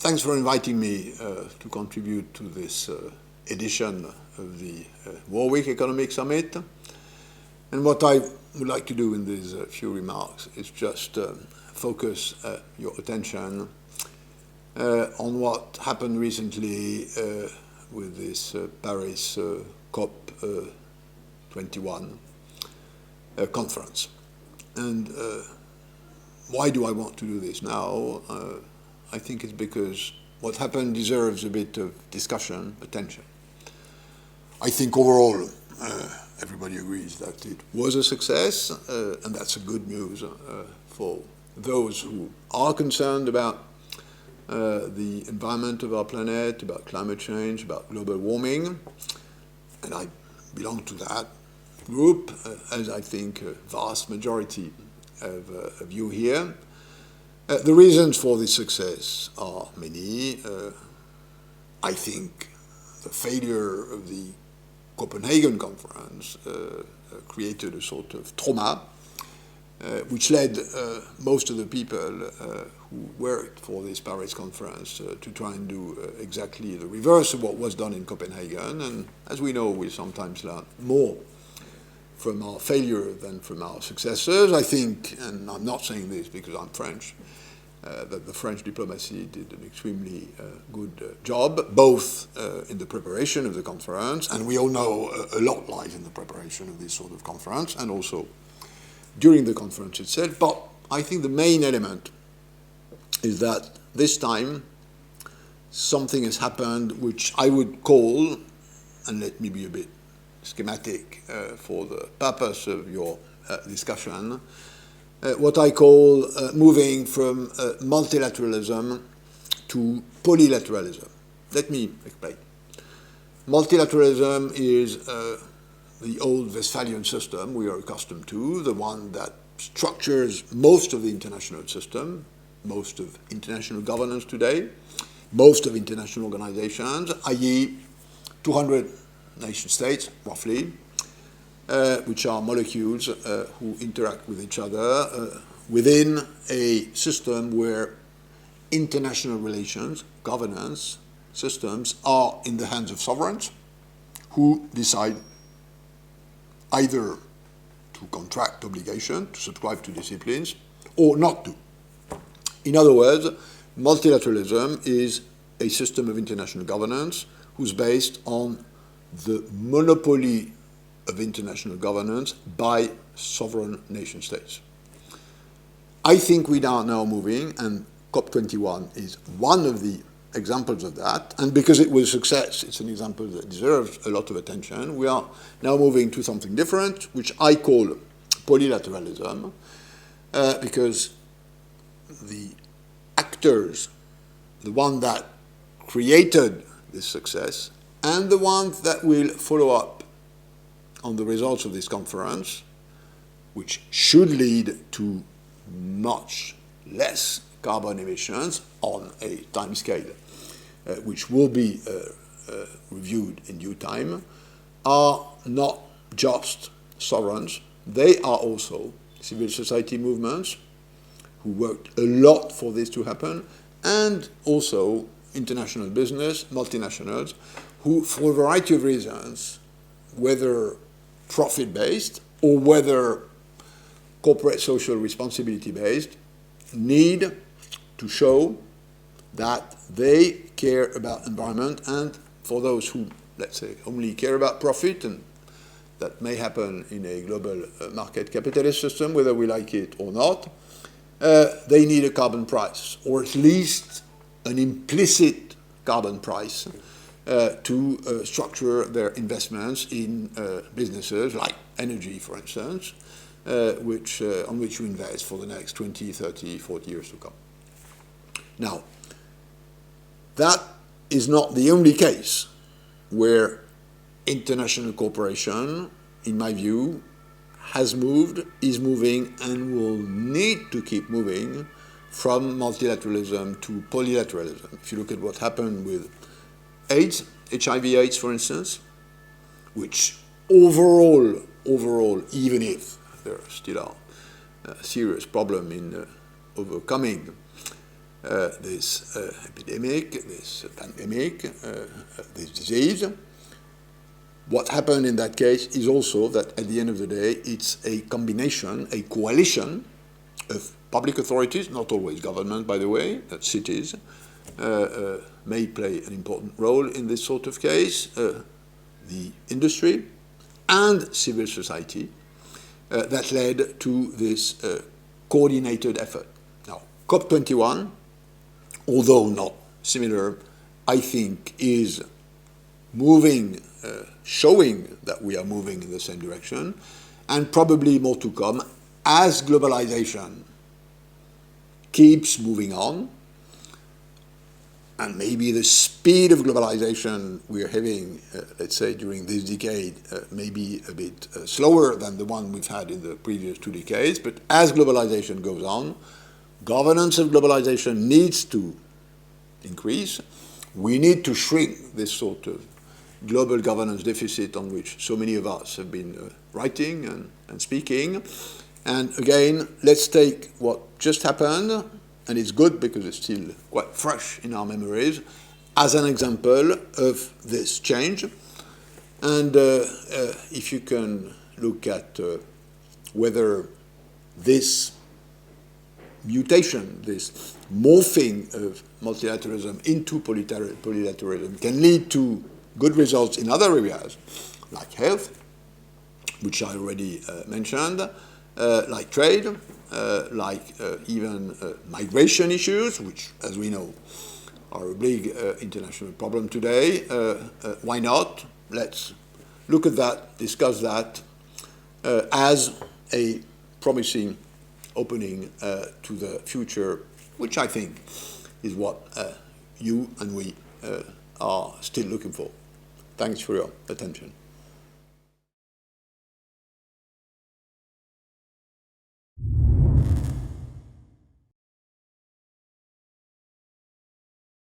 Thanks for inviting me to contribute to this edition of the Warwick Economic Summit. And what I would like to do in these few remarks is just focus your attention on what happened recently with this Paris COP 21 conference. And why do I want to do this now? I think it's because what happened deserves a bit of discussion, attention. I think overall, everybody agrees that it was a success, and that's a good news for those who are concerned about the environment of our planet, about climate change, about global warming. And I belong to that group, as I think a vast majority of you here. The reasons for this success are many. I think the failure of the Copenhagen conference created a sort of trauma, which led most of the people who worked for this Paris conference to try and do exactly the reverse of what was done in Copenhagen. And as we know, we sometimes learn more from our failure than from our successes. I think, and I'm not saying this because I'm French, that the French diplomacy did an extremely good job, both in the preparation of the conference, and we all know a lot lies in the preparation of this sort of conference, and also during the conference itself. But I think the main element is that this time something has happened which I would call, and let me be a bit schematic for the purpose of your discussion, what I call moving from multilateralism to polylateralism. Let me explain. Multilateralism is the old Westphalian system we are accustomed to, the one that structures most of the international system, most of international governance today, most of international organizations, i.e. 200 nation states, roughly, which are molecules who interact with each other within a system where international relations, governance systems are in the hands of sovereigns who decide either to contract obligation, to subscribe to disciplines, or not to. In other words, multilateralism is a system of international governance who's based on the monopoly of international governance by sovereign nation states. I think we are now moving, and COP21 is one of the examples of that, and because it was a success, it's an example that deserves a lot of attention. We are now moving to something different, which I call polylateralism, because the actors, the one that created this success, and the ones that will follow up on the results of this conference, which should lead to much less carbon emissions on a time scale, which will be reviewed in due time, are not just sovereigns. They are also civil society movements who worked a lot for this to happen, and also international business, multinationals, who, for a variety of reasons, whether profit-based or whether corporate social responsibility-based, need to show that they care about environment, and for those who, let's say, only care about profit, and that may happen in a global market capitalist system, whether we like it or not, they need a carbon price, or at least an implicit carbon price to structure their investments in businesses like energy, for instance, on which you invest for the next 20, 30, 40 years to come. Now, that is not the only case where international cooperation, in my view, has moved, is moving, and will need to keep moving from multilateralism to polylateralism. If you look at what happened with AIDS, HIV/AIDS, for instance, which overall, even if there still are a serious problem in overcoming, this epidemic, this pandemic, this disease. What happened in that case is also that at the end of the day, it's a combination, a coalition of public authorities, not always government, by the way, cities, may play an important role in this sort of case, the industry and civil society, that led to this coordinated effort. Now, COP21, although not similar, I think is moving, showing that we are moving in the same direction, and probably more to come as globalization keeps moving on, and maybe the speed of globalization we're having, let's say, during this decade may be a bit slower than the one we've had in the previous 2 decades, but as globalization goes on, governance of globalization needs to increase. We need to shrink this sort of global governance deficit on which so many of us have been writing and speaking. And again, let's take what just happened, and it's good because it's still quite fresh in our memories, as an example of this change. And if you can look at whether this mutation, this morphing of multilateralism into polylateralism can lead to good results in other areas, like health, which I already mentioned, like trade, like even migration issues, which, as we know, are a big international problem today. Why not? Let's look at that, discuss that as a promising opening to the future, which I think is what you and we are still looking for. Thanks for your attention.